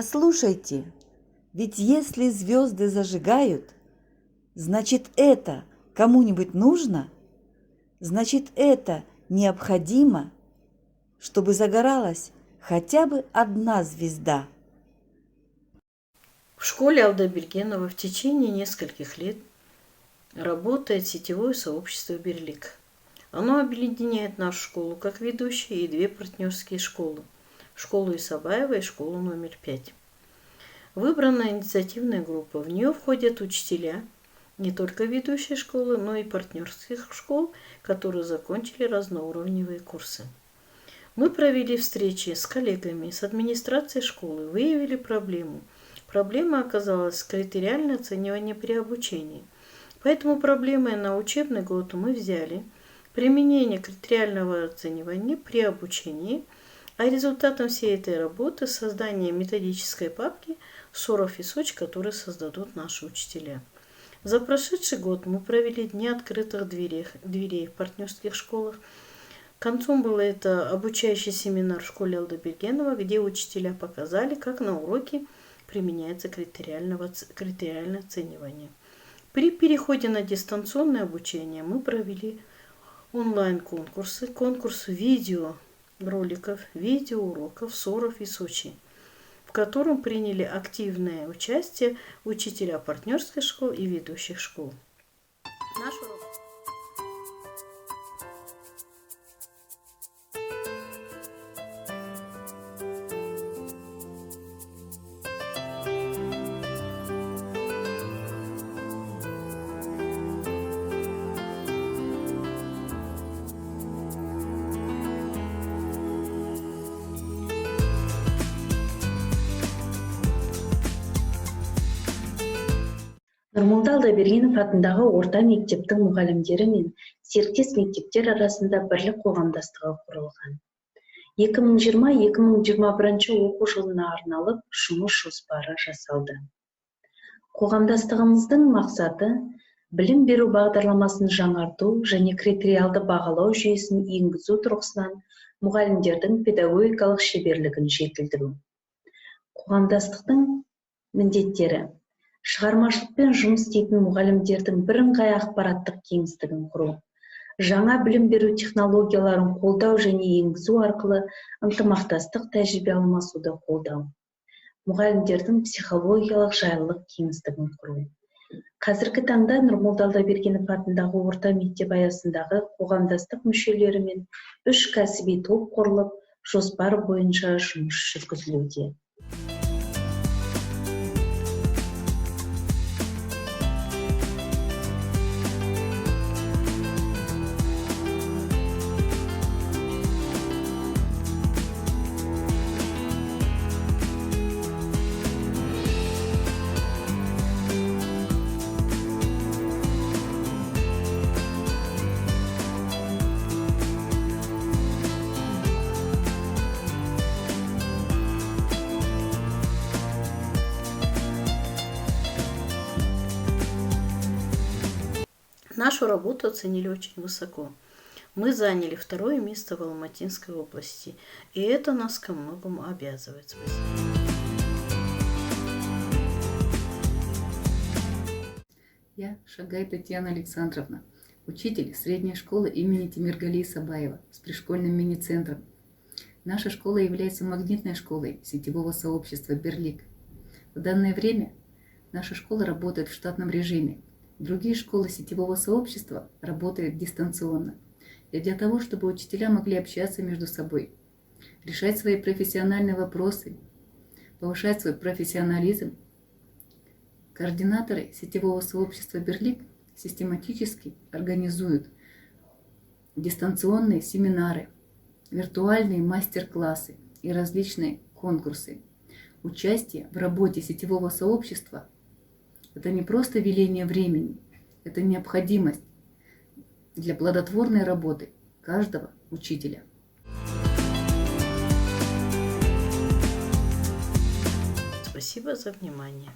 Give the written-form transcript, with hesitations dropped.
Послушайте, ведь если звезды зажигают, значит это кому-нибудь нужно, значит это необходимо, чтобы загоралась хотя бы одна звезда. В школе Алдабергенова в течение нескольких лет работает сетевое сообщество «Берлик». Оно объединяет нашу школу как ведущие и две партнерские школы – школу Исабаева и школу номер 5. Выбрана инициативная группа. В нее входят учителя не только ведущей школы, но и партнерских школ, которые закончили разноуровневые курсы. Мы провели встречи с коллегами, с администрацией школы, выявили проблему. Проблема оказалась критериальное оценивание при обучении. Поэтому проблемой на учебный год мы взяли применение критериального оценивания при обучении, а результатом всей этой работы создание методической папки «Соров и Соч», которые создадут наши учителя. За прошедший год мы провели дни открытых дверей в партнерских школах. Концом был это обучающий семинар в школе Алдабергенова, где учителя показали, как на уроке применяется критериальное оценивание. При переходе на дистанционное обучение мы провели онлайн-конкурсы, конкурс видеороликов, видеоуроков «Соров и Сочи», в котором приняли активное участие учителя партнерских школ и ведущих школ. Наш урок. Нұрмолда Алдабергенов атындағы орта мектептің мұғалімдері мен серіктес мектептер арасында бірлік қоғамдастығы құрылған. 2020-2021 оқу жылына арналып жұмыс жоспары жасалды. Қоғамдастығымыздың мақсаты білім беру бағдарламасын жаңарту және критериалды бағалау жүйесін енгізу тұрғысынан мұғалімдердің педагогикалық шеберлігін жетілдіру. Қоғамдастықтың міндеттері: шығармашылықпен жұмыс істейтін мұғалімдердің бірыңғай ақпараттық кеңістігін құру, жаңа білім беру технологияларын қолдау және енгізу арқылы ынтымақтастық тәжірибе алмасуды қолдау, мұғалімдердің психологиялық жайлылық кеңістігін құру. Қазіргі таңда Нұрмолда Алдабергенов атындағы орта мектеп аясындағы қоғамдастық мүшелерімен 3 кәсіби топ құрылып, жоспар бойынша жұмыс жүргізілуде. Нашу работу оценили очень высоко. Мы заняли 2-е место в Алматинской области, и это нас ко многому обязывает. Спасибо. Я Шагай Татьяна Александровна, учитель средней школы имени Тимиргали Исабаева с пришкольным мини-центром. Наша школа является магнитной школой сетевого сообщества «Берлик». В данное время наша школа работает в штатном режиме. Другие школы сетевого сообщества работают дистанционно. И для того, чтобы учителя могли общаться между собой, решать свои профессиональные вопросы, повышать свой профессионализм, координаторы сетевого сообщества «Берлик» систематически организуют дистанционные семинары, виртуальные мастер-классы и различные конкурсы. Участие в работе сетевого сообщества – это не просто веление времени, это необходимость для плодотворной работы каждого учителя. Спасибо за внимание.